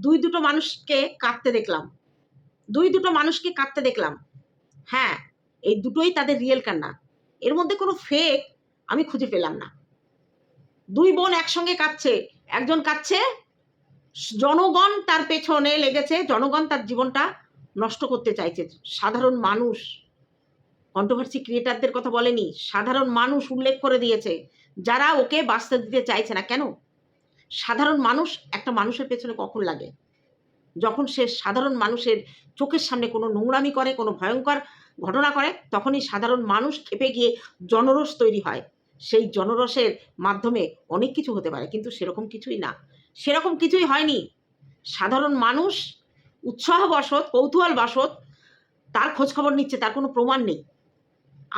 দুটো মানুষকে কাঁদতে দেখলাম। হ্যাঁ, এই দুটোই তাদের রিয়েল কান্না, এর মধ্যে কোনো ফেক আমি খুঁজে পেলাম না। দুই বোন একসঙ্গে কাঁদছে, একজন কাঁদছে, জনগণ তার পেছনে লেগেছে, জনগণ তার জীবনটা নষ্ট করতে চাইছে। সাধারণ মানুষ, কন্ট্রোভার্সি ক্রিয়েটারদের কথা বলেনি, সাধারণ মানুষ উল্লেখ করে দিয়েছে যারা ওকে বাঁচতে দিতে চাইছে না। কেন? সাধারণ মানুষ একটা মানুষের পেছনে কখন লাগে? যখন সে সাধারণ মানুষের চোখের সামনে কোনো নোংরামি করে, কোনো ভয়ঙ্কর ঘটনা করে, তখনই সাধারণ মানুষ ক্ষেপে গিয়ে জনরোষ তৈরি হয়। সেই জনরোষের মাধ্যমে অনেক কিছু হতে পারে, কিন্তু সেরকম কিছুই না, সেরকম কিছুই হয়নি। সাধারণ মানুষ উৎসাহবশত, কৌতূহলবশত তার খোঁজখবর নিচ্ছে, তার কোনো প্রমাণ নেই।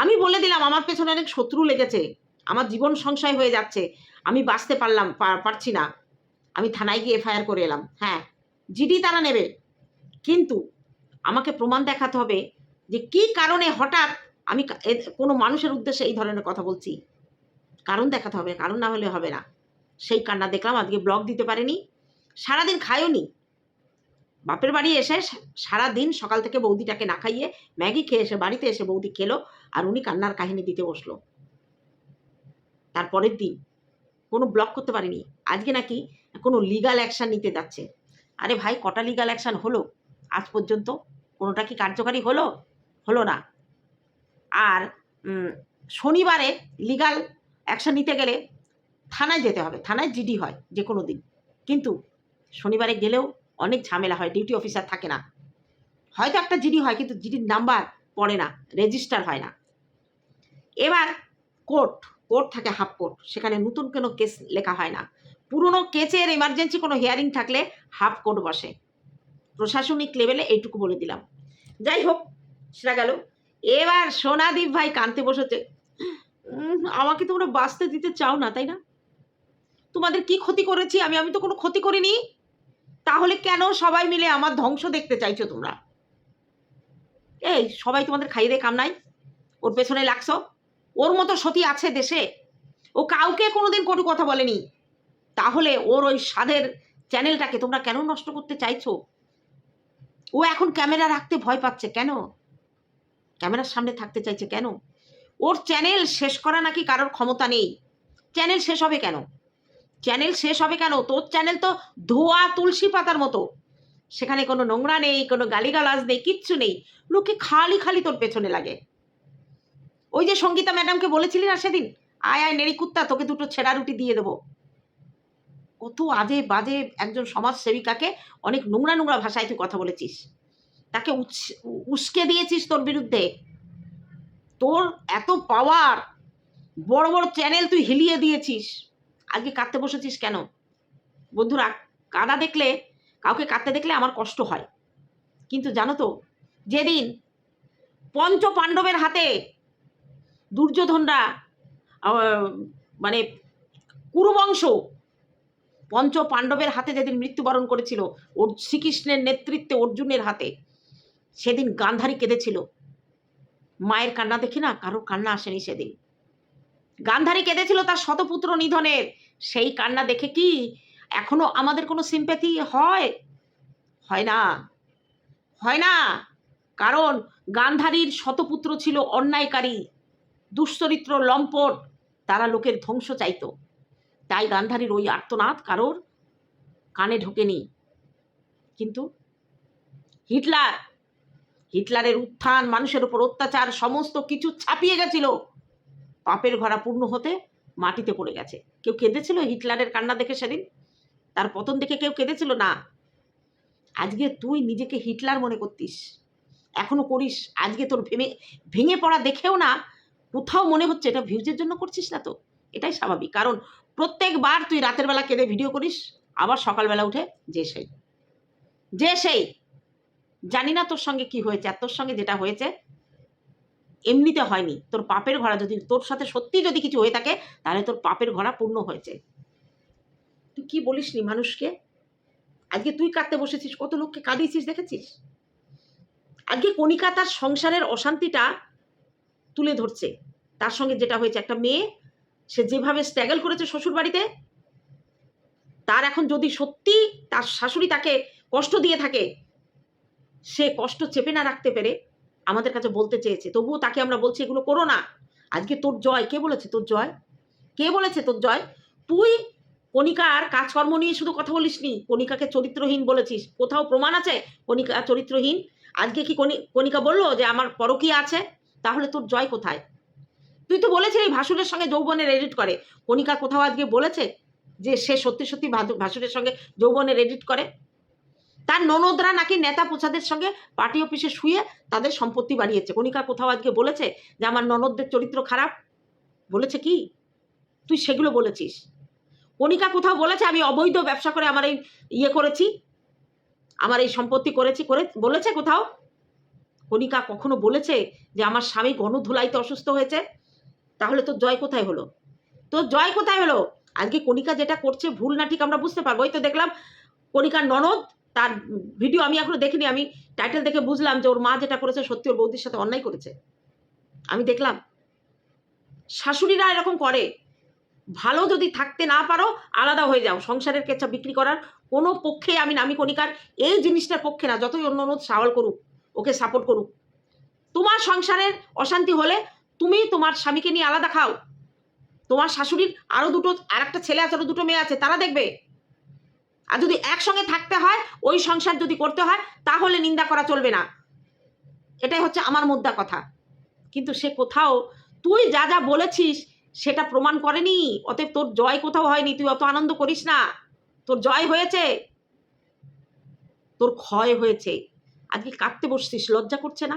আমি বলে দিলাম আমার পেছনে অনেক শত্রু লেগেছে, আমার জীবন সংশয় হয়ে যাচ্ছে, আমি বাঁচতে পারছি না, আমি থানায় গিয়ে এফআইআর করে এলাম। হ্যাঁ, জিডি তারা নেবে, কিন্তু আমাকে প্রমাণ দেখাতে হবে যে কি কারণে হঠাৎ আমি কোনো মানুষের উদ্দেশ্যে এই ধরনের কথা বলছি। কারণ দেখাতে হবে, কারণ না হলে হবে না। সেই কান্না দেখলাম। আজকে ব্লগ দিতে পারেনি, সারাদিন খায়ওনি। বাপের বাড়ি এসে সারাদিন সকাল থেকে বৌদিটাকে না খাইয়ে ম্যাগি খেয়ে এসে বাড়িতে এসে বৌদি খেলো, আর উনি কান্নার কাহিনী দিতে বসলো। তারপরের দিন কোনো ব্লগ করতে পারিনি। আজকে নাকি কোনো লিগাল অ্যাকশান নিতে যাচ্ছে। আরে ভাই, কটা লিগাল অ্যাকশান হলো আজ পর্যন্ত? কোনোটা কি কার্যকারী হলো? হলো না। আর শনিবারে লিগাল অ্যাকশান নিতে গেলে থানায় যেতে হবে, থানায় জিডি হয় যে কোনো দিন, কিন্তু শনিবারে গেলেও অনেক ঝামেলা হয়, ডিউটি অফিসার থাকে না। হয়তো একটা জিডি হয়, কিন্তু জিডির নাম্বার পড়ে না, রেজিস্টার হয় না। এবার কোর্ট থাকে হাফ কোর্ট, সেখানে নতুন কোনো কেস লেখা হয় না। পুরনো কেসের এমার্জেন্সি কোনো হিয়ারিং থাকলে হাফ কোর্ট বসে। প্রশাসনিক লেভেলে এইটুকু বলে দিলাম। যাই হোক, সেটা গেল। এবার সোনাদীপ ভাই কাঁদতে বসেছে। আমাকে তোমরা বাঁচতে দিতে চাও না, তাই না? তোমাদের কি ক্ষতি করেছি আমি? তো কোনো ক্ষতি করিনি, তাহলে কেন সবাই মিলে আমার ধ্বংস দেখতে চাইছো তোমরা? এই সবাই তোমাদের খাইয়ে দিয়ে কাম নাই, ওর পেছনে লাগছো। ওর মতো সতী আছে দেশে? ও কাউকে কোনোদিন কটু কথা বলেনি, তাহলে ওর ওই স্বাদের চ্যানেলটাকে তোমরা কেন নষ্ট করতে চাইছো? ও এখন ক্যামেরা রাখতে ভয় পাচ্ছে কেন? ক্যামেরার সামনে থাকতে চাইছে কেন? ওর চ্যানেল শেষ করা নাকি কারোর ক্ষমতা নেই। চ্যানেল শেষ হবে কেন? চ্যানেল শেষ হবে কেন? তোর চ্যানেল তো ধোয়া তুলসী পাতার মতো, সেখানে কোনো নোংরা নেই, কোনো গালিগালাজ নেই, কিচ্ছু নেই। লোকে খালি খালি তোর পেছনে লাগে। ওই যে সঙ্গীতা ম্যাডামকে বলেছিলি না সেদিন, আয় আয় নেড়ি কুত্তা, তোকে দুটো ছেঁড়া রুটি দিয়ে দেবো। কত আজে বাজে একজন সমাজসেবিকাকে অনেক নোংরা নোংরা ভাষায় তুই কথা বলেছিস, তাকে উস্কে দিয়েছিস তোর বিরুদ্ধে। তোর এত পাওয়ার, বড় বড় চ্যানেল তুই হিলিয়ে দিয়েছিস, আজকে কাঁদতে বসেছিস কেন? বন্ধুরা, কাউকে কাঁদতে দেখলে আমার কষ্ট হয়, কিন্তু জানো তো, যেদিন পঞ্চ পাণ্ডবের হাতে দুর্যোধনরা, মানে কুরুবংশ পঞ্চ পাণ্ডবের হাতে যেদিন মৃত্যুবরণ করেছিল, ওর শ্রীকৃষ্ণের নেতৃত্বে অর্জুনের হাতে, সেদিন গান্ধারী কেঁদেছিল। মায়ের কান্না দেখি না কারোর কান্না আসেনি সেদিন। গান্ধারী কেঁদেছিল তার শতপুত্র নিধনের। সেই কান্না দেখে কি এখনো আমাদের কোনো সিম্প্যাথি হয়? হয় না, হয় না। কারণ গান্ধারীর শতপুত্র ছিল অন্যায়কারী, দুশ্চরিত্র, লম্পট, তারা লোকের ধ্বংস চাইতো। তাই গান্ধারীর ওই আর্তনাদ কারোর কানে ঢোকেনি। কিন্তু হিটলারের উত্থান, মানুষের উপর অত্যাচার, সমস্ত কিছু ছাপিয়ে গেছিল। পাপের ঘরা পূর্ণ হতে মাটিতে পড়ে গেছে। কেউ কেঁদেছিল হিটলারের কান্না দেখে সেদিন? তার পতন দেখে কেউ কেঁদেছিল না। আজকে তুই নিজেকে হিটলার মনে করতিস, এখনো করিস। আজকে তোর ভেঙে পড়া দেখেও না কোথাও মনে হচ্ছে এটা ভিউজের জন্য করছিস না তো? এটাই স্বাভাবিক, কারণ প্রত্যেকবার তুই রাতের বেলা কেঁদে ভিডিও করিস, আবার সকালবেলা উঠে যে সেই জানি না তোর সঙ্গে কি হয়েছে। আর তোর সঙ্গে যেটা হয়েছে এমনিতে হয়নি, তোর পাপের ঘোড়া, যদি তোর সাথে সত্যি যদি কিছু হয়ে থাকে তাহলে তোর পাপের ঘোড়া পূর্ণ হয়েছে। তুই কি বলিস নি মানুষকে? আজকে তুই কাঁদতে বসেছিস, কত লোককে কাঁদিয়েছিস দেখেছিস? আজকে কণিকা তার সংসারের অশান্তিটা তুলে ধরছে। তার সঙ্গে যেটা হয়েছে, একটা মেয়ে, সে যেভাবে স্ট্রাগল করেছে শ্বশুর বাড়িতে, তার এখন যদি সত্যি তার শাশুড়ি তাকে কষ্ট দিয়ে থাকে, সে কষ্ট চেপে না রাখতে পেরে আমাদের কাছে বলতে চেয়েছে, তবুও তাকে আমরা বলছি এগুলো করো না। আজকে তোর জয়, কে বলেছে তোর জয়? কে বলেছে তোর জয়? তুই কণিকার কাজকর্ম নিয়ে শুধু কথা বলিসনি, কণিকাকে চরিত্রহীন বলেছিস। কোথাও প্রমাণ আছে কণিকা চরিত্রহীন? আজকে কি কণিকা বললো যে আমার পরকীয়া আছে? তাহলে তোর জয় কোথায়? তুই তো বলেছিলি ভাসুরের সঙ্গে যৌবনের এডিট করে। কণিকা কোথাও আজকে বলেছে যে সে সত্যি সত্যি ভাসুরের সঙ্গে যৌবনের এডিট করে? তার ননদরা নাকি নেতা প্রসাদের সঙ্গে পার্টি অফিসে শুয়ে তাদের সম্পত্তি বাড়িয়েছে। কণিকা কোথাও আজকে বলেছে যে আমার ননদদের চরিত্র খারাপ? বলেছে কি? তুই সেগুলো বলেছিস। কণিকা কোথাও বলেছে আমি অবৈধ ব্যবসা করে আমার এই করেছি, আমার এই সম্পত্তি করেছি করে বলেছে কোথাও? কণিকা কখনো বলেছে যে আমার স্বামী গণধুলাইতে অসুস্থ হয়েছে? তাহলে তোর জয় কোথায় হলো? তোর জয় কোথায় হলো? আজকে কণিকা যেটা করছে ভুল না ঠিক আমরা বুঝতে পারবো। ওই তো দেখলাম কণিকার ননদ, তার ভিডিও আমি এখনো দেখিনি, আমি টাইটেল দেখে বুঝলাম যে ওর মা যেটা করেছে সত্যি ওর বৌদির সাথে অন্যায় করেছে। আমি দেখলাম শাশুড়িরা এরকম করে। ভালো যদি থাকতে না পারো আলাদা হয়ে যাও। সংসারের কেচ্ছা বিক্রি করার কোনো পক্ষে আমি কণিকার এই জিনিসটার পক্ষে না। যতই অন্য অন্য সাওয়াল করুক, ওকে সাপোর্ট করুক, তোমার সংসারের অশান্তি হলে তুমি তোমার স্বামীকে নিয়ে আলাদা খাও। তোমার শাশুড়ির আর একটা ছেলে আছে, আরো দুটো মেয়ে আছে, তারা দেখবে। আর যদি একসঙ্গে থাকতে হয়, ওই সংসার যদি করতে হয়, তাহলে নিন্দা করা চলবে না। এটাই হচ্ছে আমার মুদ্রা কথা। কিন্তু সে কোথাও তুই যা যা বলেছিস সেটা প্রমাণ করেনি। অতএব তোর জয় কোথাও হয়নি। তুই অত আনন্দ করিস না। তোর জয় হয়েছে, তোর ক্ষয় হয়েছে। আজকে কাঁদতে বসছিস, লজ্জা করছে না?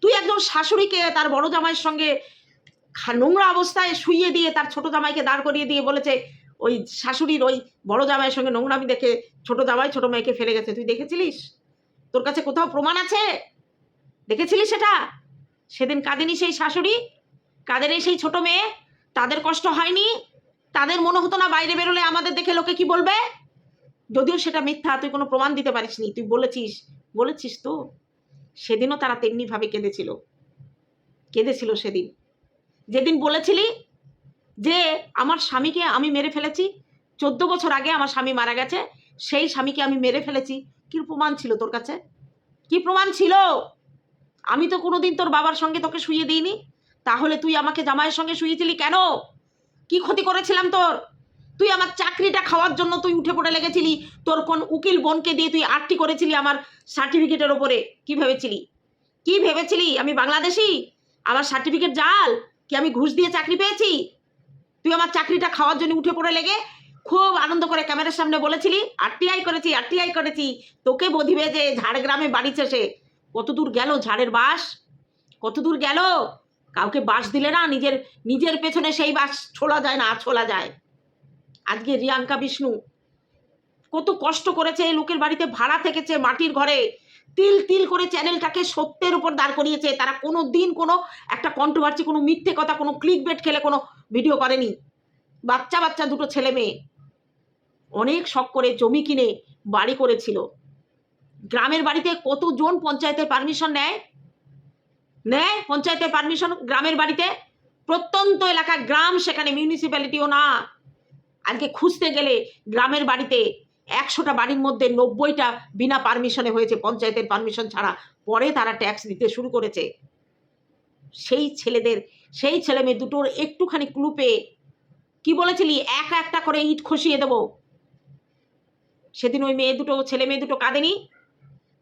তুই একজন শাশুড়িকে তার বড় জামাইয়ের সঙ্গে নোংরা অবস্থায় শুইয়ে দিয়ে তার ছোট জামাইকে দাঁড় করিয়ে দিয়ে বলেছে ওই শাশুড়ির ওই বড় জামাইয়ের সঙ্গে নোংরামি দেখে ছোট জামাই ছোট মেয়েকে ফেলে গেছে। তুই দেখেছিলিস? তোর কাছে কোথাও প্রমাণ আছে? দেখেছিলিস সেটা? সেদিন কাঁদেনি সেই শাশুড়ি? কাঁদেনি সেই ছোট মেয়ে? তাদের কষ্ট হয়নি? তাদের মনে হতো না বাইরে বেরোলে আমাদের দেখে লোকে কি বলবে? যদিও সেটা মিথ্যা, তুই কোনো প্রমাণ দিতে পারিসনি। তুই বলেছিস তো। সেদিনও তারা তেমনি ভাবে কেঁদেছিল সেদিন। যেদিন বলেছিলি যে আমার স্বামীকে আমি মেরে ফেলেছি, 14 বছর আগে আমার স্বামী মারা গেছে, সেই স্বামীকে আমি মেরে ফেলেছি। কি প্রমাণ ছিল তোর কাছে? কি প্রমাণ ছিল? আমি তো কোনোদিন তোর বাবার সঙ্গে তোকে শুইয়ে দিইনি। তাহলে তুই আমাকে জামাইয়ের সঙ্গে শুয়েছিলি কেন? কি ক্ষতি করেছিলাম তোর? তুই আমার চাকরিটা খাওয়ার জন্য তুই উঠে পড়ে লেগেছিলি। তোর কোন উকিল বোনকে দিয়ে তুই আটটি করেছিলি আমার সার্টিফিকেটের ওপরে। কি ভেবেছিলি আমি বাংলাদেশি? আমার সার্টিফিকেট জাল? কি আমি ঘুষ দিয়ে চাকরি পেয়েছি? তুই আমার চাকরিটা খাওয়ার জন্য উঠে পড়ে লেগে খুব আনন্দ করে ক্যামেরার সামনে বলেছিলি আরটিআই করেছি। তোকে বধিবে যে ঝাড়গ্রামে বাড়িছে সে। কতদূর গেল ঝাড়ের বাস? কতদূর গেল? কাউকে বাস দিলে না নিজের পেছনে সেই বাস ছোলা যায় না, ছোলা যায়। আজকে রিয়াঙ্কা বিষ্ণু কত কষ্ট করেছে, লোকের বাড়িতে ভাড়া থেকেছে, মাটির ঘরে তিল তিল করে চ্যানেলটাকে সত্যের উপর দাঁড় করিয়েছে। তারা কোনো দিন কোনো একটা কন্ট্রোভার্সি, কোনো মিথ্যে কথা, কোনো ক্লিক বেট খেলে কোনো ভিডিও করেনি। বাচ্চা দুটো ছেলে মেয়ে, অনেক শখ করে জমি কিনে বাড়ি করেছিল। গ্রামের বাড়িতে কতজন পঞ্চায়েতের পারমিশন নেয়? পঞ্চায়েতের পারমিশন গ্রামের বাড়িতে? প্রত্যন্ত এলাকা গ্রাম, সেখানে মিউনিসিপ্যালিটিও না। আজকে খুঁজতে গেলে গ্রামের বাড়িতে 100টা বাড়ির মধ্যে 90টা বিনা পারমিশনে হয়েছে, পঞ্চায়েতের পারমিশন ছাড়া। পরে তারা ট্যাক্স দিতে শুরু করেছে। সেই ছেলে মেয়ে দুটোর একটুখানি ক্লু পেয়ে কি বলেছিলি একটা করে ইট খসিয়ে দেব। সেদিন ওই ছেলে মেয়ে দুটো কাঁদেনি?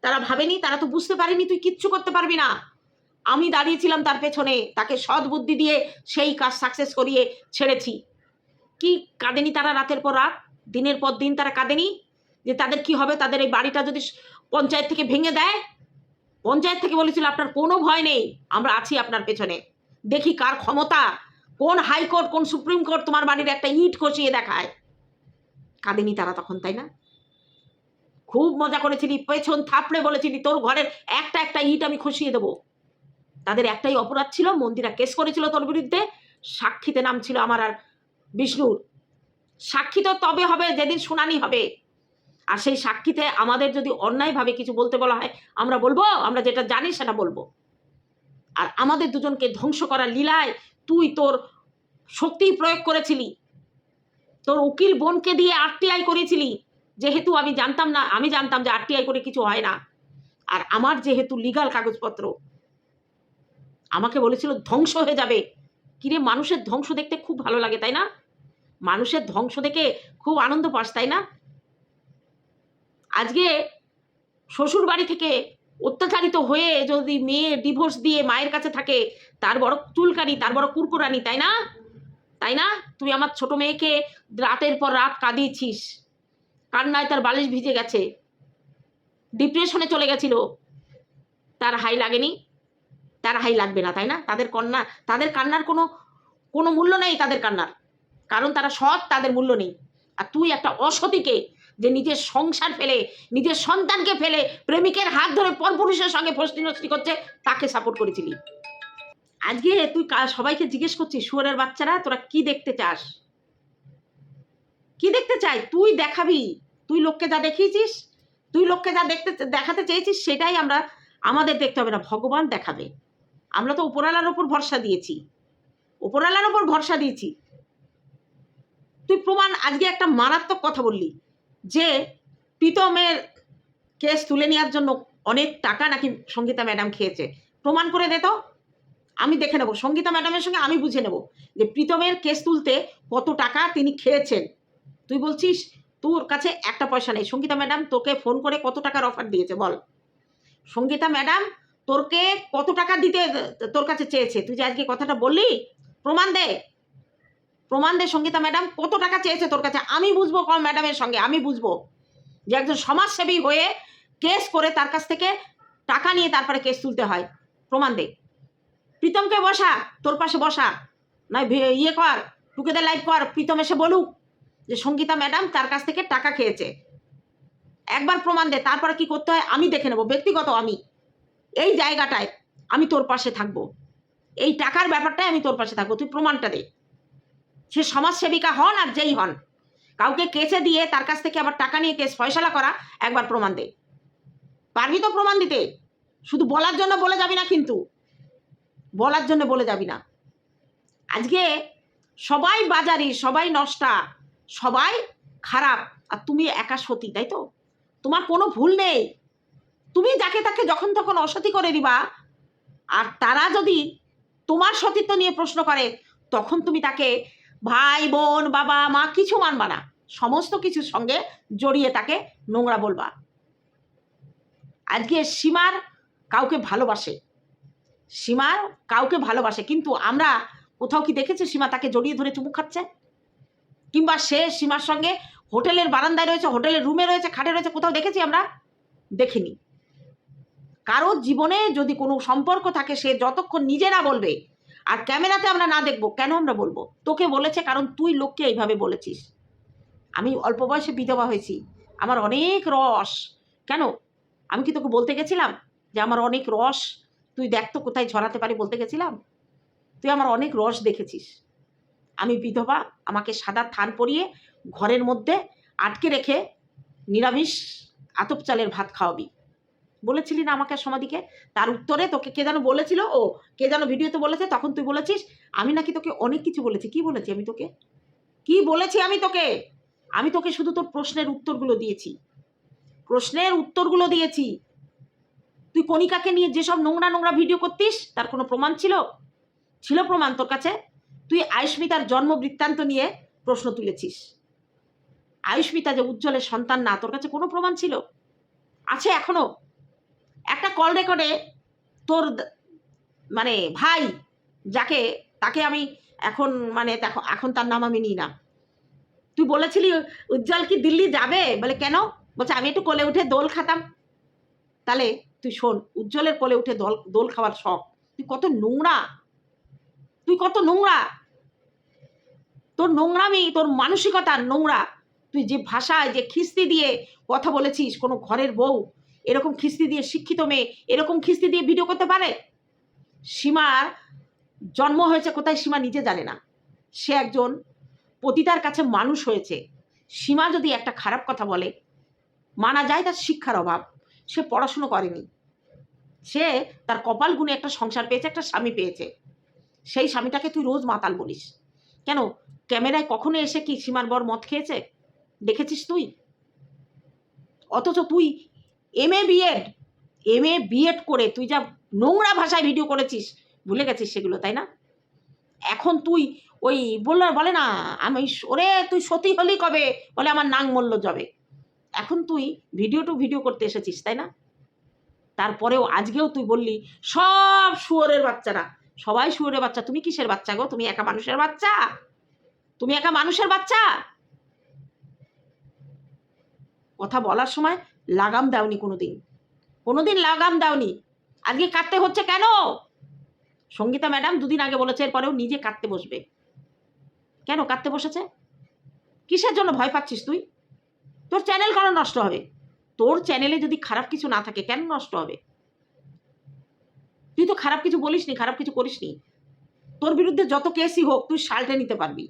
তারা ভাবেনি? তারা তো বুঝতে পারেনি তুই কিচ্ছু করতে পারবি না। আমি দাঁড়িয়েছিলাম তার পেছনে, তাকে সৎ বুদ্ধি দিয়ে সেই কাজ সাকসেস করিয়ে ছেড়েছি। কি কাঁদেনি তারা? রাতের পর রাত, দিনের পর দিন তারা কাঁদেনি যে তাদের কি হবে? তাদের এই বাড়িটা যদি পঞ্চায়েত থেকে ভেঙে দেয়? পঞ্চায়েত থেকে বলেছিল আপনার কোনো ভয় নেই, আমরা আছি আপনার পেছনে, দেখি কার ক্ষমতা, কোন হাইকোর্ট কোন সুপ্রিম কোর্ট তোমার বাড়ির একটা ইট খসিয়ে দেখায়। কাঁদেনি তারা তখন? তাই না? খুব মজা করেছিলি, পেছন থাপড়ে বলেছিলি তোর ঘরের একটা ইট আমি খসিয়ে দেবো। তাদের একটাই অপরাধ ছিল, মন্দিরা কেস করেছিল তোর বিরুদ্ধে, সাক্ষীতে নাম ছিল আমার আর বিষ্ণুর। সাক্ষী তো তবে হবে যেদিন শুনানি হবে। আর সেই সাক্ষীতে আমাদের যদি অন্যায়ভাবে কিছু বলতে বলা হয়, আমরা বলবো, আমরা যেটা জানি সেটা বলবো। আর আমাদের দুজনকে ধ্বংস করার লীলায় তুই তোর শক্তি প্রয়োগ করেছিলি। তোর উকিল বোনকে দিয়ে আরটিআই করেছিলি, যেহেতু আমি জানতাম না, আমি জানতাম যে আরটিআই করে কিছু হয় না, আর আমার যেহেতু লিগাল কাগজপত্র, আমাকে বলেছিল ধ্বংস হয়ে যাবে। কিরে, মানুষের ধ্বংস দেখতে খুব ভালো লাগে তাই না? মানুষের ধ্বংস দেখে খুব আনন্দ পাস তাই না? আজকে শ্বশুর বাড়ি থেকে অত্যাচারিত হয়ে যদি মেয়ে ডিভোর্স দিয়ে মায়ের কাছে থাকে, তার বড় চুলকানি, তার বড় কুরকুরানি, তাই না? তাই না? তুই আমার ছোট মেয়েকে রাতের পর রাত কাঁদিয়েছিস, কান্নায় তার বালিশ ভিজে গেছে, ডিপ্রেশনে চলে গেছিল, তার হাই লাগেনি? তার হাই লাগবে না তাই না? তাদের কান্নার কোনো মূল্য নেই, তাদের কান্নার, কারণ তারা সৎ, তাদের মূল্য নেই। আর তুই একটা অসতীকে, যে নিজের সংসার ফেলে, নিজের সন্তানকে ফেলে প্রেমিকের হাত ধরে পরপুরুষের সঙ্গে ফষ্টি নষ্টি করছে, তাকে সাপোর্ট করেছিলি। আজকে তুই সবাইকে জিজ্ঞেস করছিস, শুয়োরের বাচ্চারা তোরা কি দেখতে চাস? কি দেখতে চাই? তুই দেখাবি, তুই লোককে যা দেখিয়েছিস, তুই লোককে যা দেখাতে চেয়েছিস, সেটাই আমাদের দেখতে হবে না, ভগবান দেখাবে। আমরা তো উপরওয়ালার ওপর ভরসা দিয়েছি, উপরওয়ালার ওপর ভরসা দিয়েছি। তুই প্রমাণ, আজকে একটা মারাত্মক কথা বললি যে প্রীতমের কেস তুলে নেওয়ার জন্য অনেক টাকা নাকি সঙ্গীতা ম্যাডাম খেয়েছে। প্রমাণ করে দে তো, আমি দেখে নেব, সঙ্গীতা ম্যাডামের সঙ্গে আমি বুঝে নেব যে প্রীতমের কেস তুলতে কত টাকা তিনি খেয়েছেন। তুই বলছিস তোর কাছে একটা পয়সা নেই। সঙ্গীতা ম্যাডাম তোকে ফোন করে কত টাকার অফার দিয়েছে বল? সঙ্গীতা ম্যাডাম তোরকে কত টাকা দিতে তোর কাছে চেয়েছে? তুই যে আজকে কথাটা বললি, প্রমাণ দে, প্রমাণ দে। সঙ্গীতা ম্যাডাম কত টাকা চেয়েছে তোর কাছে? আমি বুঝবো কোন ম্যাডামের সঙ্গে, আমি বুঝবো যে একজন সমাজসেবী হয়ে কেস করে তার কাছ থেকে টাকা নিয়ে তারপরে কেস তুলতে হয়। প্রমাণ দে। প্রীতমকে বসা, তোর পাশে বসা, নয় ইয়ে কর, টুকেদের লাইভ কর, প্রীতম এসে বলুক যে সঙ্গীতা ম্যাডাম তার কাছ থেকে টাকা খেয়েছে। একবার প্রমাণ দে, তারপরে কি করতে হয় আমি দেখে নেব। ব্যক্তিগত আমি এই জায়গাটায় আমি তোর পাশে থাকবো, এই টাকার ব্যাপারটায় আমি তোর পাশে থাকবো। তুই প্রমাণটা দে। সে সমাজসেবিকা হন আর যেই হন, কাউকে কেসে দিয়ে তার কাছ থেকে আবার টাকা নিয়ে কেস ফয়সালা করা, একবার প্রমাণ দে। পারবি তো প্রমাণ দিতে? শুধু বলার জন্য বলে যাবি না, কিন্তু বলার জন্য বলে যাবি না। আজকে সবাই বাজারি, সবাই নষ্টা, সবাই খারাপ, আর তুমি একা সতী, তাই তো? তোমার কোনো ভুল নেই। তুমি যাকে তাকে যখন তখন অসতী করে দিবা, আর তারা যদি তোমার সতীত্ব নিয়ে প্রশ্ন করে, তখন তুমি তাকে ভাই বোন বাবা মা কিছু মানবা না, সমস্ত কিছুর সঙ্গে জড়িয়ে তাকে নোংরা বলবা। আজকে সীমার কাউকে ভালোবাসে, সীমার কাউকে ভালোবাসে, কিন্তু আমরা কোথাও কি দেখেছি সীমা তাকে জড়িয়ে ধরে চুমু খাচ্ছে? কিংবা সে সীমার সঙ্গে হোটেলের বারান্দায় রয়েছে, হোটেলের রুমে রয়েছে, খাটে রয়েছে, কোথাও দেখেছি আমরা? দেখিনি। কারোর জীবনে যদি কোনো সম্পর্ক থাকে, সে যতক্ষণ নিজে না বলবে, আর ক্যামেরাতে আমরা না দেখবো, কেন আমরা বলবো? তোকে বলেছে কারণ তুই লোককে এইভাবে বলেছিস। আমি অল্প বয়সে বিধবা হয়েছি, আমার অনেক রস। কেন? আমি কি তোকে বলতে গেছিলাম যে আমার অনেক রস, তুই দেখ তো কোথায় ঝরাতে পারি? বলতে গেছিলাম? তুই আমার অনেক রস দেখেছিস। আমি বিধবা, আমাকে সাদা থান পরিয়ে ঘরের মধ্যে আটকে রেখে নিরামিষ আতপ চালের ভাত খাওয়াবি, বলেছিলি না আমাকে সমাধিকে? তার উত্তরে তোকে কে যেন বলেছিল, কে যেন ভিডিওতে বলেছে, তখন তুই বলেছিস আমি নাকি তোকে অনেক কিছু বলেছি। কি বলেছি আমি তোকে? কি বলেছি আমি তোকে? আমি তোকে শুধু তোর প্রশ্নের উত্তরগুলো দিয়েছি, প্রশ্নের উত্তরগুলো দিয়েছি। তুই কণিকাকে নিয়ে যেসব নোংরা নোংরা ভিডিও করতিস, তার কোনো প্রমাণ ছিল? ছিল প্রমাণ তোর কাছে? তুই আয়ুষ্মিতার জন্ম বৃত্তান্ত নিয়ে প্রশ্ন তুলেছিস। আয়ুষ্মিতা যে উজ্জ্বলের সন্তান না, তোর কাছে কোনো প্রমাণ ছিল? আছে এখনো? একটা কল রেকর্ডে তোর মানে ভাই, তাকে আমি এখন মানে দেখো, এখন তার নাম আমি নিই না, তুই বলেছিলি উজ্জ্বল কি দিল্লি যাবে? বলে কেন? বলছে আমি একটু কোলে উঠে দোল খাতাম। তাহলে তুই শোন, উজ্জ্বলের কোলে উঠে দোল খাওয়ার শখ, তুই কত নোংরা, তুই কত নোংরা, তোর নোংরামি, তোর মানসিকতা নোংরা। তুই যে ভাষায়, যে খিস্তি দিয়ে কথা বলেছিস, কোনো ঘরের বউ এরকম খিস্তি দিয়ে, শিক্ষিত মেয়ে এরকম খিস্তি দিয়ে ভিডিও করতে পারে? সীমার জন্ম হয়েছে কোথায় সীমা নিজে জানে না। সে একজন পতিতার কাছে মানুষ হয়েছে। সীমা যদি একটা খারাপ কথা বলে, মানা যায় তার শিক্ষার অভাব, সে পড়াশুনো করেনি, সে তার কপাল গুনে একটা সংসার পেয়েছে, একটা স্বামী পেয়েছে। সেই স্বামীটাকে তুই রোজ মাতাল বলিস, কেন ক্যামেরায় কখনো এসে কি সীমার বর মদ খেয়েছে দেখেছিস তুই? অথচ তুই এম এ বিএড করে তুই যা নোংরা ভাষায় ভিডিও করেছিস ভুলে গেছিস সেগুলো, তাই না? এখন তুই ওই বলে না আমি ওরে তুই সতী হলি কবে, বলে আমার নাং মূল্য যাবে। এখন তুই ভিডিও করতে এসেছিস, তাই না? তারপরেও আজকেও তুই বললি সব শুয়োরের বাচ্চারা, সবাই শুয়োরের বাচ্চা। তুমি কিসের বাচ্চা গো? তুমি একা মানুষের বাচ্চা? তুমি একা মানুষের বাচ্চা? কথা বলার সময় লাগাম দাওনি, কোনোদিন লাগাম দাওনি। আজকে কাঁদতে হচ্ছে কেন? সঙ্গীতা ম্যাডাম দুদিন আগে বলেছে এরপরেও নিজে কাঁদতে বসবে। কেন কাঁদতে বসেছে? কিসের জন্য ভয় পাচ্ছিস তুই? তোর চ্যানেল কেন নষ্ট হবে? তোর চ্যানেলে যদি খারাপ কিছু না থাকে কেন নষ্ট হবে? তুই তো খারাপ কিছু বলিসনি, খারাপ কিছু করিসনি। তোর বিরুদ্ধে যত কেসই হোক তুই সালটে নিতে পারবি,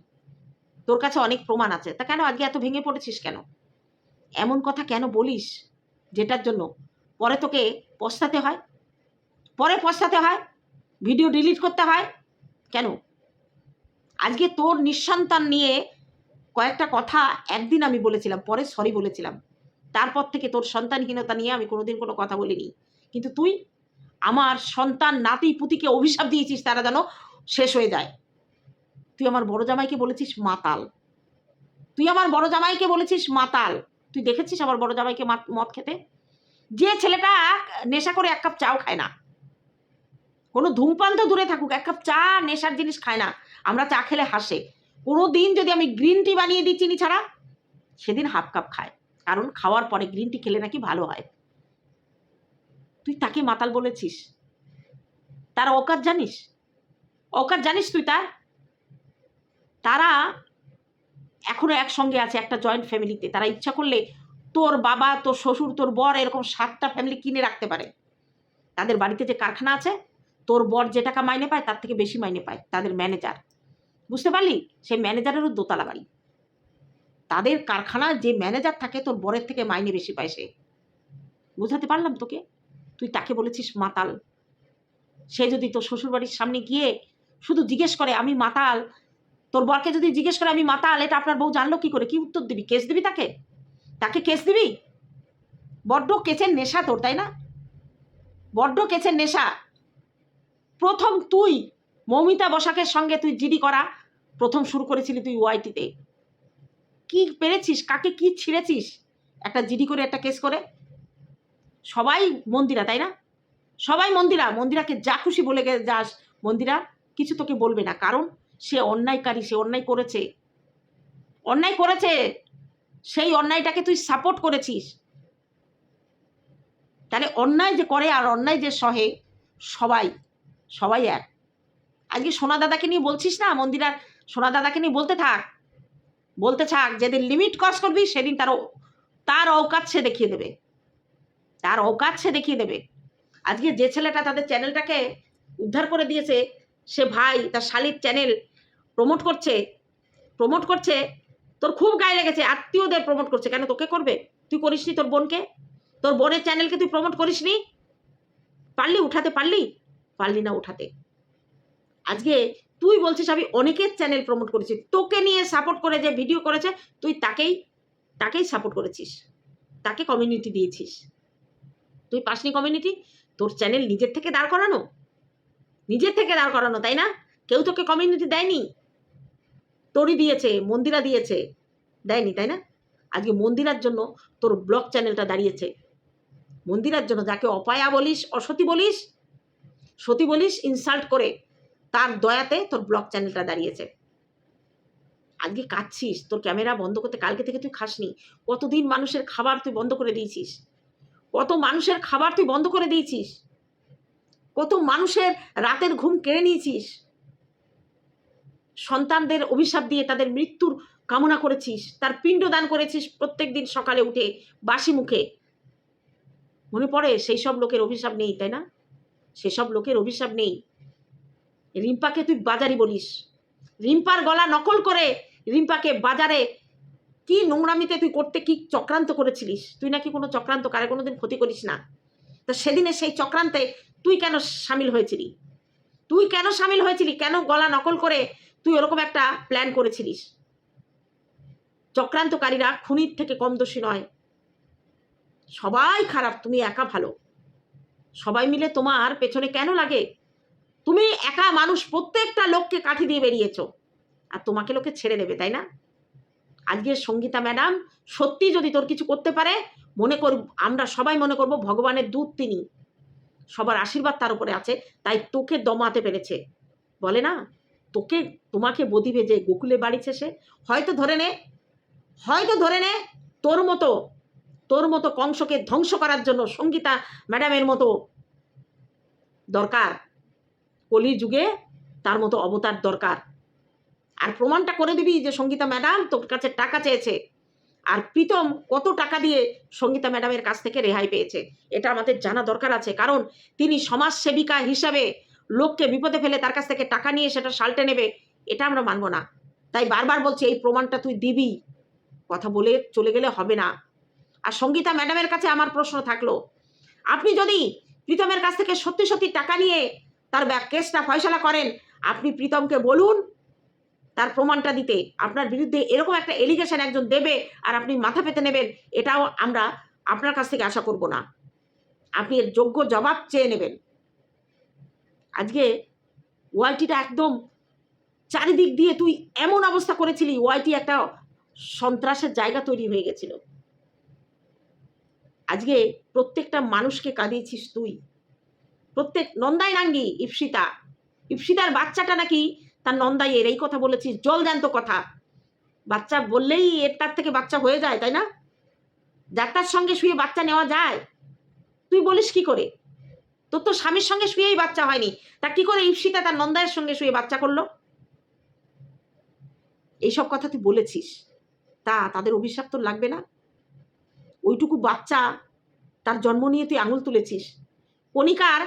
তোর কাছে অনেক প্রমাণ আছে। তা কেন আজকে এত ভেঙে পড়েছিস কেন? এমন কথা কেন বলিস যেটার জন্য পরে তোকে পস্তাতে হয়, ভিডিও ডিলিট করতে হয়? কেন? আজকে তোর নিঃসন্তান নিয়ে কয়েকটা কথা একদিন আমি বলেছিলাম, পরে সরি বলেছিলাম। তারপর থেকে তোর সন্তানহীনতা নিয়ে আমি কোনোদিন কোনো কথা বলিনি। কিন্তু তুই আমার সন্তান নাতি পুতিকে অভিশাপ দিয়েছিস তারা যেন শেষ হয়ে যায়। তুই আমার বড় জামাইকে বলেছিস মাতাল, তুই দেখেছিস আমার বড় জামাইকে মদ খেতে? যে ছেলেটা নেশা করে 1 কাপ চাও খায় না, কোনো ধূমপান তো দূরে থাকুক, 1 কাপ চা নেশার জিনিস খায় না। আমরা চা খেলে হাসে। কোনো দিন যদি আমি গ্রিন টি বানিয়ে দিই চিনি ছাড়া, সেদিন 1/2 কাপ খায়, কারণ খাওয়ার পরে গ্রিন টি খেলে নাকি ভালো হয়। তুই তাকে মাতাল বলেছিস? তার অকাত জানিস তুই? তারা এখনো একসঙ্গে আছে একটা জয়েন্ট ফ্যামিলিতে। তারা ইচ্ছা করলে তোর বাবা, তোর শ্বশুর, তোর বর এরকম 7টা ফ্যামিলি কিনে রাখতে পারে। তাদের বাড়িতে যে কারখানা আছে, তোর বর যে টাকা মাইনে পায় তার থেকে বেশি মাইনে পায় তাদের ম্যানেজার। বুঝতে পারলি? সেই ম্যানেজারেরও দোতলা বাড়ি। তাদের কারখানার যে ম্যানেজার থাকে তোর বরের থেকে মাইনে বেশি পায় সে। বুঝাতে পারলাম তোকে? তুই তাকে বলেছিস মাতাল। সে যদি তোর শ্বশুরবাড়ির সামনে গিয়ে শুধু জিজ্ঞেস করে আমি মাতাল, তোর বরকে যদি জিজ্ঞেস করে আমি মাতাল, এটা আপনার বউ জানলো কি করে? কি উত্তর দিবি? কেস দিবি তাকে কেস দিবি? বড্ড কেসের নেশা তোর, তাই না? বড্ড কেসের নেশা। প্রথম তুই মৌমিতা বসাকের সঙ্গে তুই জিডি করা প্রথম শুরু করেছিলি তুই ওয়াইটিতে। কি পেরেছিস? কাকে কি ছিঁড়েছিস? একটা জিডি করে, একটা কেস করে। সবাই মন্দিরা, তাই না? সবাই মন্দিরাকে যা খুশি বলে যাস, মন্দিরা কিছু তোকে বলবে না, কারণ সে অন্যায়কারী, সে অন্যায় করেছে। সেই অন্যায়টাকে তুই সাপোর্ট করেছিস। তাহলে অন্যায় যে করে আর অন্যায় যে সহে সবাই এক। আজকে সোনা দাদাকে নিয়ে বলছিস না, মন্দিরার সোনা দাদাকে নিয়ে বলতে থাক। যেদিন লিমিট ক্রস করবি সেদিন তার অকাত সে দেখিয়ে দেবে। আজকে যে ছেলেটা তাদের চ্যানেলটাকে উদ্ধার করে দিয়েছে, সে ভাই তার শালির চ্যানেল প্রমোট করছে, তোর খুব গায়ে লেগেছে। আত্মীয়দের প্রমোট করছে, কেন তোকে করবে? তুই করিসনি তোর বোনের চ্যানেলকে তুই প্রমোট করিসনি? পারলি না উঠাতে। আজকে তুই বলছিস আমি অনেকের চ্যানেল প্রমোট করেছি, তোকে নিয়ে সাপোর্ট করে যে ভিডিও করেছে তুই তাকেই সাপোর্ট করেছিস, তাকে কমিউনিটি দিয়েছিস। তুই পাসনি কমিউনিটি? তোর চ্যানেল নিজের থেকে দাঁড় করানো, তাই না? কেউ তোকে কমিউনিটি দেয়নি, তোরই দিয়েছে, মন্দিরা দিয়েছে, দেয়নি, তাই না? আজকে মন্দিরার জন্য তোর ব্লগ চ্যানেলটা দাঁড়িয়েছে। মন্দিরার জন্য যাকে অপায়া বলিস, অসতী বলিস, সতী বলিস ইনসাল্ট করে, তার দয়াতে তোর ব্লগ চ্যানেলটা দাঁড়িয়েছে। আজকে কাঁদছিস, তোর ক্যামেরা বন্ধ করতে কালকে থেকে তুই খাসনি। কতদিন মানুষের খাবার তুই বন্ধ করে দিয়েছিস, কত মানুষের রাতের ঘুম কেড়ে নিয়েছিস, সন্তানদের অভিশাপ দিয়ে তাদের মৃত্যুর কামনা করেছিস, তার পিণ্ডদান করেছিস প্রত্যেকদিন সকালে উঠে বাসি মুখে। মনে পড়ে? সেই সব লোকের অভিশাপ নেই, তাই না? সেসব লোকের অভিশাপ নেই। রিম্পাকে তুই বাজারি বলিস, রিম্পার গলা নকল করে রিম্পাকে বাজারে কি নোংরামিতে তুই করতে কি চক্রান্ত করেছিলিস। তুই নাকি কোনো চক্রান্ত কারে কোনোদিন ক্ষতি করিস না। তা সেদিনে সেই চক্রান্তে তুই কেন সামিল হয়েছিলি? কেন গলা নকল করে তুই ওরকম একটা প্ল্যান করেছিলিস। চক্রান্তকারীরা খুনির থেকে কম দোষী নয়, সবাই খারাপ, তুমি একা ভালো। সবাই মিলে তোমার পেছনে কেন লাগে? তুমি একা মানুষ, প্রত্যেকটা লোককে কাঠি দিয়ে বেরিয়েছো, আর তোমাকে লোকে ছেড়ে দেবে, তাই না? আজকে সঙ্গীতা ম্যাডাম সত্যি যদি তোর কিছু করতে পারে, মনে করব, আমরা সবাই মনে করব ভগবানের দূত তিনি, সবার আশীর্বাদ তার উপরে আছে, তাই তোকে দমাতে পেরেছে। বলে না, তোমাকে বদি ভেজে গোকুলে বাড়িছে সে। হয়তো ধরে নে তোর মতো কংসকে ধ্বংস করার জন্য সঙ্গীতা ম্যাডামের মতো দরকার, কলির যুগে তার মতো অবতার দরকার। আর প্রমাণটা করে দিবি যে সঙ্গীতা ম্যাডাম তোর কাছে টাকা চেয়েছে, আর প্রীতম কত টাকা দিয়ে সঙ্গীতা ম্যাডামের কাছ থেকে রেহাই পেয়েছে, এটা আমাদের জানা দরকার আছে। কারণ তিনি সমাজসেবিকা হিসাবে লোককে বিপদে ফেলে তার কাছ থেকে টাকা নিয়ে সেটা সালটে নেবে, এটা আমরা মানব না। তাই বারবার বলছি, এই প্রমাণটা তুই দিবি, কথা বলে চলে গেলে হবে না। আর সঙ্গীতা ম্যাডামের কাছে আমার প্রশ্ন থাকলো, আপনি যদি প্রীতমের কাছ থেকে সত্যি সত্যি টাকা নিয়ে তার কেসটা ফয়সালা করেন, আপনি প্রীতমকে বলুন তার প্রমাণটা দিতে। আপনার বিরুদ্ধে এরকম একটা এলিগেশন একজন দেবে আর আপনি মাথা পেতে নেবেন, এটাও আমরা আপনার কাছ থেকে আশা করব না। আপনি এর যোগ্য জবাব চেয়ে নেবেন। আজকে ওয়াইটিটা একদম চারিদিক দিয়ে তুই এমন অবস্থা করেছিলি, ওয়াইটি একটা সন্ত্রাসের জায়গা তৈরি হয়ে গেছিল। আজকে প্রত্যেকটা মানুষকে কাঁদিয়েছিস তুই। প্রত্যেক নন্দাই নাঙ্গি ইপসিতার বাচ্চাটা নাকি তার নন্দাইয়ের, এই কথা বলেছিস, জলজ্যান্ত কথা। বাচ্চা বললেই এর তার থেকে বাচ্চা হয়ে যায়, তাই না? ডাক্তার সঙ্গে শুয়ে বাচ্চা নেওয়া যায়, তুই বলিস কি করে? তোর তো স্বামীর সঙ্গে শুয়েই বাচ্চা হয়নি, তা কি করে ইপসিতা তার নন্দাইয়ের সঙ্গে শুয়ে বাচ্চা করলো? এইসব কথা তুই বলেছিস, তাদের অভিশাপ তোর লাগবে না? ওইটুকু বাচ্চা, তার জন্ম নিয়ে তুই আঙুল তুলেছিস, কণিকার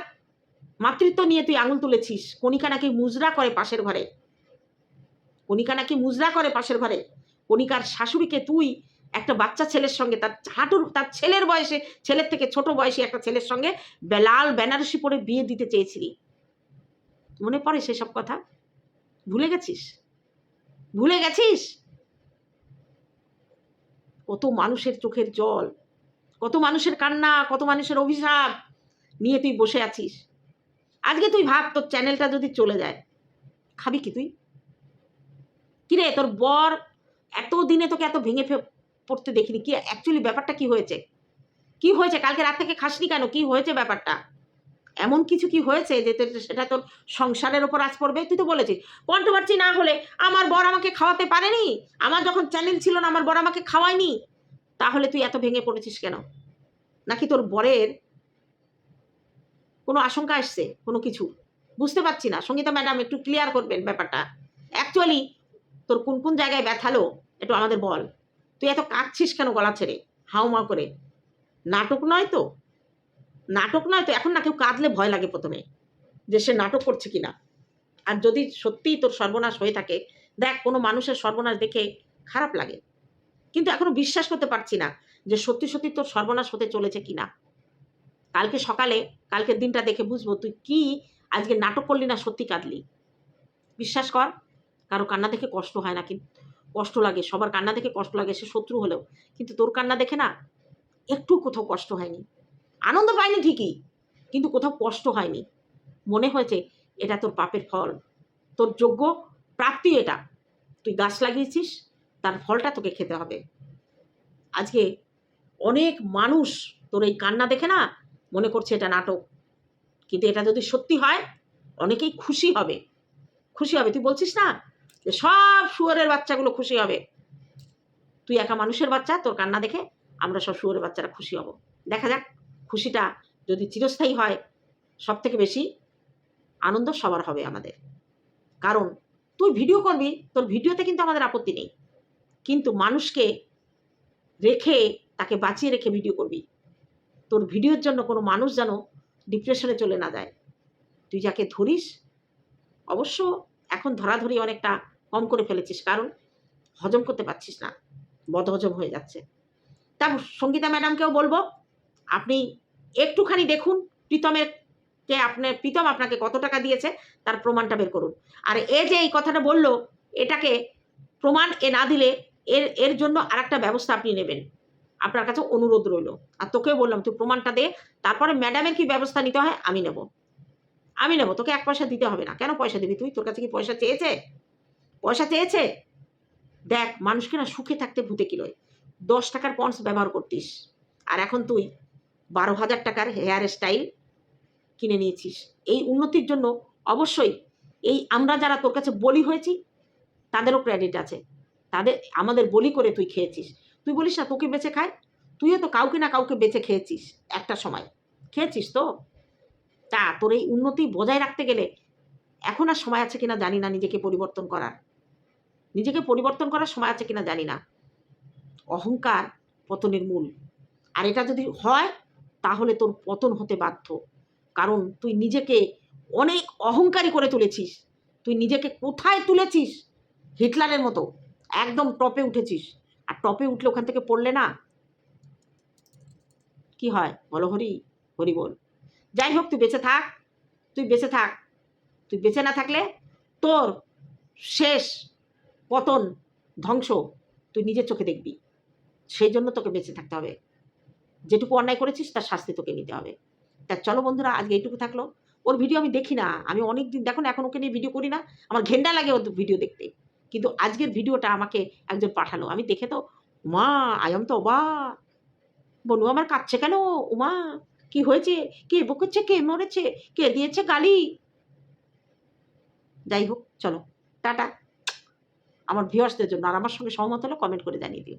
মাতৃত্ব নিয়ে তুই আঙুল তুলেছিস। কণিকা নাকি মুজরা করে পাশের ঘরে, কণিকার শাশুড়িকে তুই একটা বাচ্চা ছেলের সঙ্গে, তার ছেলের বয়সে, ছেলের থেকে ছোট বয়সী একটা ছেলের সঙ্গে লাল বেনারসি পরে বিয়ে দিতে চেয়েছিলি। মনে পড়ে সেসব কথা? ভুলে গেছিস? কত মানুষের চোখের জল, কত মানুষের কান্না, কত মানুষের অভিশাপ নিয়ে তুই বসে আছিস। আজকে তুই ভাব, তোর চ্যানেলটা যদি চলে যায়, খাবি কি তুই? কিরে, তোর বর এতদিনে তোকে এত ভেঙে পড়তে দেখিনি। কি অ্যাকচুয়ালি ব্যাপারটা কি হয়েছে? কালকে রাত থেকে খাসনি কেন? কি হয়েছে ব্যাপারটা? এমন কিছু কি হয়েছে যে সেটা তোর সংসারের ওপর আজ পড়বে? তুই তো বলেছিস কন্ট্রোভার্সি না হলে আমার বর আমাকে খাওয়াতে পারেনি, আমার যখন চ্যানেল ছিল না আমার বর আমাকে খাওয়ায়নি। তাহলে তুই এত ভেঙে পড়েছিস কেন? নাকি তোর বরের কোনো আশঙ্কা আসছে, কোনো কিছু? বুঝতে পারছি না। সঙ্গীতা ম্যাডাম একটু ক্লিয়ার করবেন ব্যাপারটা। অ্যাকচুয়ালি তোর কোন কোন জায়গায় ব্যথালো একটু আমাদের বল। তুই এত কাঁদছিস কেন গলা ছেড়ে হাউমাউ করে? নাটক নয় তো? এখন না কেউ কাঁদলে ভয় লাগে প্রথমে, যে সে নাটক করছে কিনা। আর যদি সত্যিই তোর সর্বনাশ হয়ে থাকে, দেখ, কোনো মানুষের সর্বনাশ দেখে খারাপ লাগে, কিন্তু এখনো বিশ্বাস করতে পারছি না যে সত্যি সত্যি তোর সর্বনাশ হতে চলেছে কিনা। কালকে সকালে, কালকের দিনটা দেখে বুঝবো তুই কি আজকে নাটক করলি না সত্যি কাঁদলি। বিশ্বাস কর, কারো কান্না দেখে কষ্ট হয় না, কিন্তু কষ্ট লাগে, সবার কান্না দেখে কষ্ট লাগে, সে শত্রু হলেও। কিন্তু তোর কান্না দেখে না একটু কোথাও কষ্ট হয়নি। আনন্দ পাইনি ঠিকই, কিন্তু কোথাও কষ্ট হয়নি। মনে হয়েছে এটা তোর পাপের ফল, তোর যোগ্য প্রাপ্তি। এটা তুই গাছ লাগিয়েছিস, তার ফলটা তোকে খেতে হবে। আজকে অনেক মানুষ তোর এই কান্না দেখে না মনে করছে এটা নাটক, কিন্তু এটা যদি সত্যি হয় অনেকেই খুশি হবে। তুই বলছিস না যে সব শুয়োরের বাচ্চাগুলো খুশি হবে, তুই একা মানুষের বাচ্চা, তোর কান্না দেখে আমরা সব শুয়োরের বাচ্চারা খুশি হব। দেখা যাক, খুশিটা যদি চিরস্থায়ী হয়, সব থেকে বেশি আনন্দ সবার হবে আমাদের। কারণ তুই ভিডিও করবি, তোর ভিডিওতে কিন্তু আমাদের আপত্তি নেই, কিন্তু মানুষকে রেখে, তাকে বাঁচিয়ে রেখে ভিডিও করবি। তোর ভিডিওর জন্য কোনো মানুষ যেন ডিপ্রেশনে চলে না যায়। তুই যাকে ধরিস, অবশ্য এখন ধরাধরি অনেকটা কম করে ফেলেছিস, কারণ হজম করতে পারছিস না, বদহজম হয়ে যাচ্ছে। তা সঙ্গীতা ম্যাডামকেও বলবো, আপনি একটুখানি দেখুন প্রীতমের কে আপনার প্রীতম আপনাকে কত টাকা দিয়েছে তার প্রমাণটা বের করুন। আর এ যে এই কথাটা বললো, এটাকে প্রমাণ এ না দিলে এর জন্য আর একটা ব্যবস্থা আপনি নেবেন। আপনার কাছে অনুরোধ রইল। আর তোকেও বললাম তুই প্রমাণটা দে, তারপরে ম্যাডামের কি ব্যবস্থা নিতে হয় আমি নেব। আমি নেব, তোকে 1 পয়সা দিতে হবে না। কেন পয়সা দিবি তুই? তোর কাছে কি পয়সা চেয়েছে? পয়সা চেয়েছে? দেখ, মানুষকে না সুখে থাকতে ভূতে কিলোয়। 10 টাকার পন্ডস ব্যবহার করতিস, আর এখন তুই 12,000 টাকার হেয়ার স্টাইল কিনে নিয়েছিস। এই উন্নতির জন্য অবশ্যই এই আমরা যারা তোর কাছে বলি হয়েছি তাদেরও ক্রেডিট আছে। আমাদের বলি করে তুই খেয়েছিস। তুই বলিস না তোকে বেঁচে খায়, তুইও তো কাউকে না কাউকে বেঁচে খেয়েছিস একটা সময়, খেয়েছিস তো। তা তোর এই উন্নতি বজায় রাখতে গেলে এখন আর সময় আছে কিনা জানি না নিজেকে পরিবর্তন করার। নিজেকে পরিবর্তন করার সময় আছে কিনা জানি না। অহংকার পতনের মূল। আর এটা যদি হয় তাহলে তোর পতন হতে বাধ্য। কারণ তুই নিজেকে অনেক অহংকারী করে তুলেছিস। তুই নিজেকে কোথায় তুলেছিস? হিটলারের মতো একদম টপে উঠেছিস। আর টপে উঠলে ওখান থেকে পড়লে না কি হয় বলো? হরি হরি বল। যাই হোক, তুই বেঁচে থাক, তুই বেঁচে থাক। তুই বেঁচে না থাকলে তোর শেষ পতন, ধ্বংস তুই নিজের চোখে দেখবি। সেই জন্য তোকে বেঁচে থাকতে হবে। যেটুকু অন্যায় করেছিস তার শাস্তি তোকে নিতে হবে। তা চলো বন্ধুরা, আজকে এইটুকু থাকলো। ওর ভিডিও আমি দেখি না, আমি অনেক দিন, দেখো না, এখন ওকে নিয়ে ভিডিও করি না। আমার ঘেন্ডা লাগে ওর ভিডিও দেখতে। কিন্তু আজকের ভিডিওটা আমাকে একজন পাঠালো, আমি দেখে তো উমা, আয়াম তো অবাক। বনু আমার কাঁদছে কেন? উমা, কি হয়েছে? কে বকেছে? কে মরেছে? কে দিয়েছে গালি? যাই হোক, চলো টাটা। আমার ভিউয়ার্সদের জন্য আর আমার সঙ্গে সহমত হলে কমেন্ট করে জানিয়ে দিও।